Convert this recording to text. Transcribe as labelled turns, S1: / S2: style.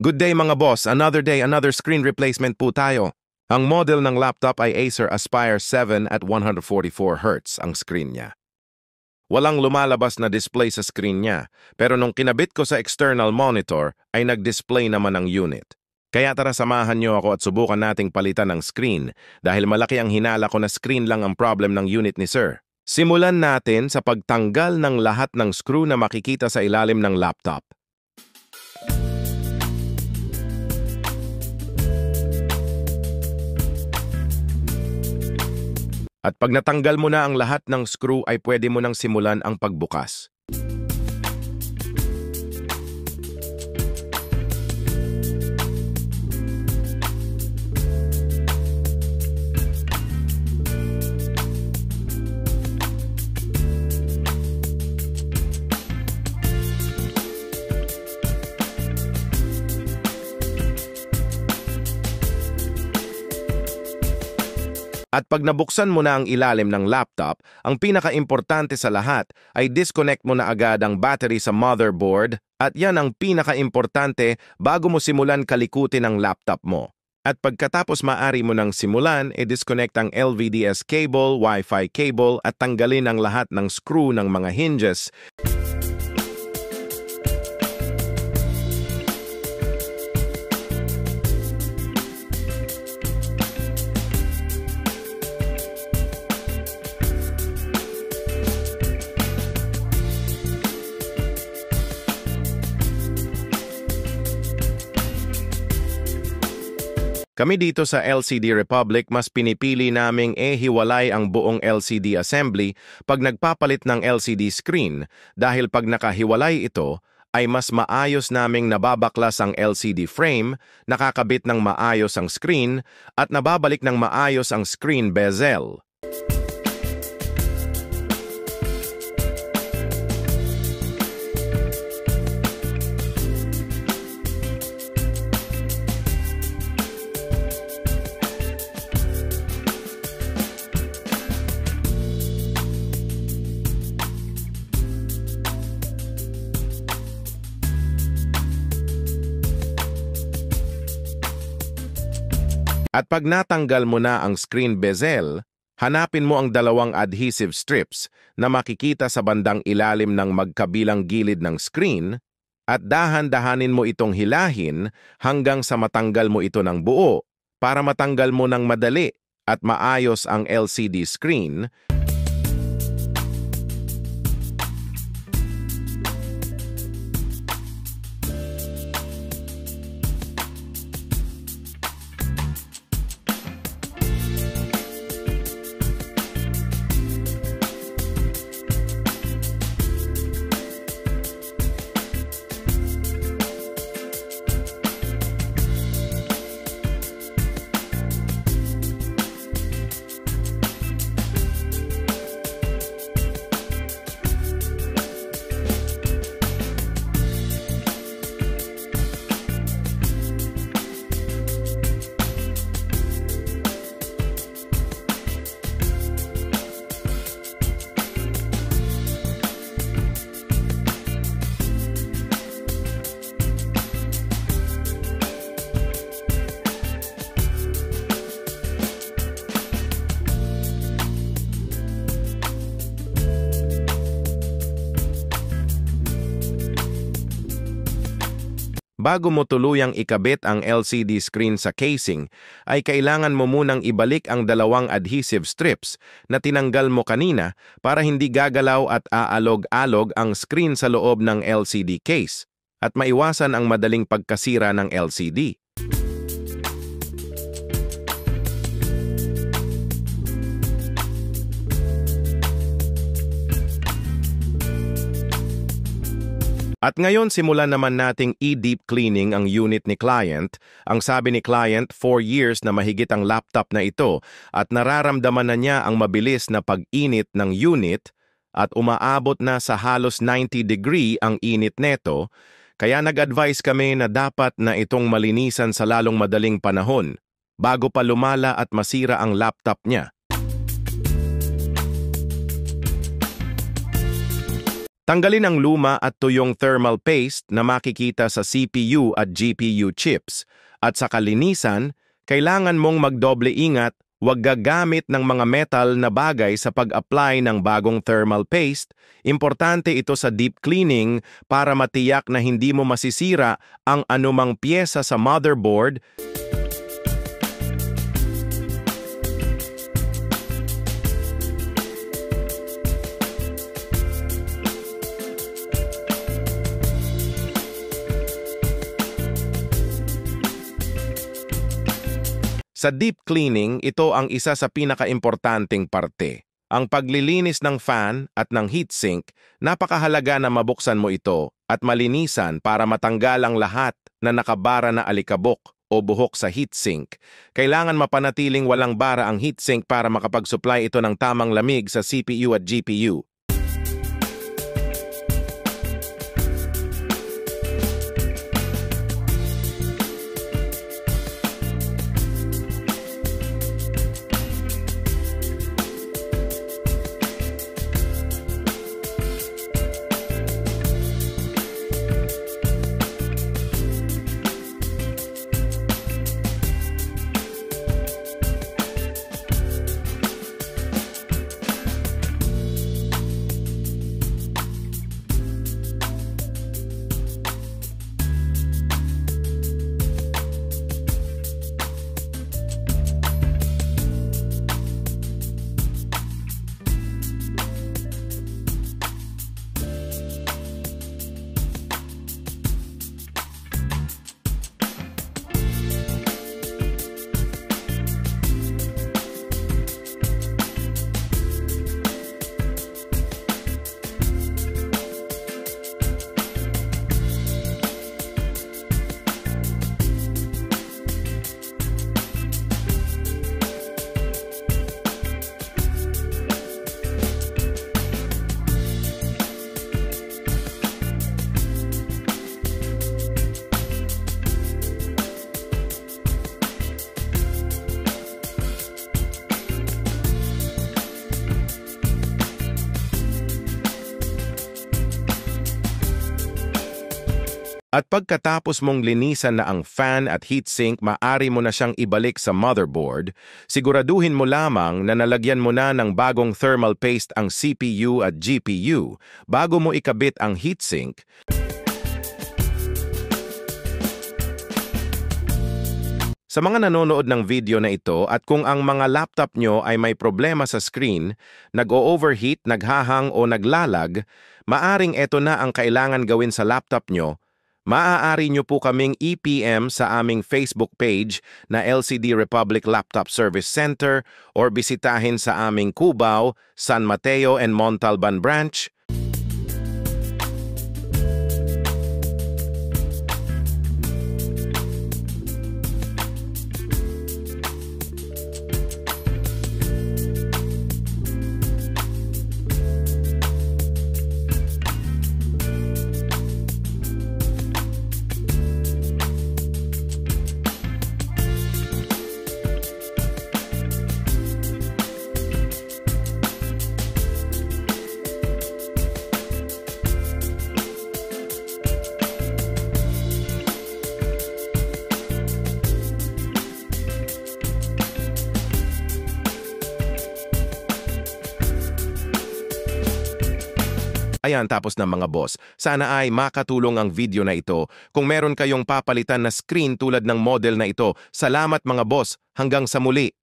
S1: Good day mga boss, another day, another screen replacement po tayo. Ang model ng laptop ay Acer Aspire 7 at 144Hz ang screen niya. Walang lumalabas na display sa screen niya, pero nung kinabit ko sa external monitor ay nag-display naman ang unit. Kaya tara samahan niyo ako at subukan nating palitan ng screen dahil malaki ang hinala ko na screen lang ang problem ng unit ni Sir. Simulan natin sa pagtanggal ng lahat ng screw na makikita sa ilalim ng laptop. At pag natanggal mo na ang lahat ng screw ay pwede mo nang simulan ang pagbukas. At pag nabuksan mo na ang ilalim ng laptop, ang pinaka-importante sa lahat ay disconnect mo na agad ang battery sa motherboard at yan ang pinaka-importante bago mo simulan kalikutin ang laptop mo. At pagkatapos maaari mo nang simulan, disconnect ang LVDS cable, Wi-Fi cable at tanggalin ang lahat ng screw ng mga hinges. Kami dito sa LCD Republic mas pinipili naming hiwalay ang buong LCD assembly pag nagpapalit ng LCD screen dahil pag nakahiwalay ito ay mas maayos naming nababaklas ang LCD frame, nakakabit ng maayos ang screen at nababalik ng maayos ang screen bezel. At pag natanggal mo na ang screen bezel, hanapin mo ang dalawang adhesive strips na makikita sa bandang ilalim ng magkabilang gilid ng screen at dahan-dahanin mo itong hilahin hanggang sa matanggal mo ito ng buo para matanggal mo ng madali at maayos ang LCD screen. Bago mo tuluyang ikabit ang LCD screen sa casing, ay kailangan mo munang ibalik ang dalawang adhesive strips na tinanggal mo kanina para hindi gagalaw at aalog-alog ang screen sa loob ng LCD case at maiwasan ang madaling pagkasira ng LCD. At ngayon simulan naman nating i-deep cleaning ang unit ni client. Ang sabi ni client, 4 years na mahigit ang laptop na ito at nararamdaman na niya ang mabilis na pag-init ng unit at umaabot na sa halos 90 degree ang init neto. Kaya nag-advise kami na dapat na itong malinisan sa lalong madaling panahon bago pa lumala at masira ang laptop niya. Tanggalin ang luma at tuyong thermal paste na makikita sa CPU at GPU chips. At sa kalinisan, kailangan mong magdoble ingat, huwag gagamit ng mga metal na bagay sa pag-apply ng bagong thermal paste. Importante ito sa deep cleaning para matiyak na hindi mo masisira ang anumang piyesa sa motherboard. Sa deep cleaning, ito ang isa sa pinakaimportanteng parte. Ang paglilinis ng fan at ng heatsink, napakahalaga na mabuksan mo ito at malinisan para matanggal ang lahat na nakabara na alikabok o buhok sa heatsink. Kailangan mapanatiling walang bara ang heatsink para makapag-supply ito ng tamang lamig sa CPU at GPU. At pagkatapos mong linisan na ang fan at heatsink, maaari mo na siyang ibalik sa motherboard. Siguraduhin mo lamang na nalagyan mo na ng bagong thermal paste ang CPU at GPU bago mo ikabit ang heatsink. Sa mga nanonood ng video na ito at kung ang mga laptop nyo ay may problema sa screen, nag-o-overheat, naghahang o naglalag, maaring ito na ang kailangan gawin sa laptop nyo. Maaari nyo po kaming i-PM sa aming Facebook page na LCD Republic Laptop Service Center or bisitahin sa aming Cubao, San Mateo and Montalban branch. Ayan, tapos na mga boss. Sana ay makatulong ang video na ito. Kung meron kayong papalitan na screen tulad ng model na ito, salamat mga boss. Hanggang sa muli.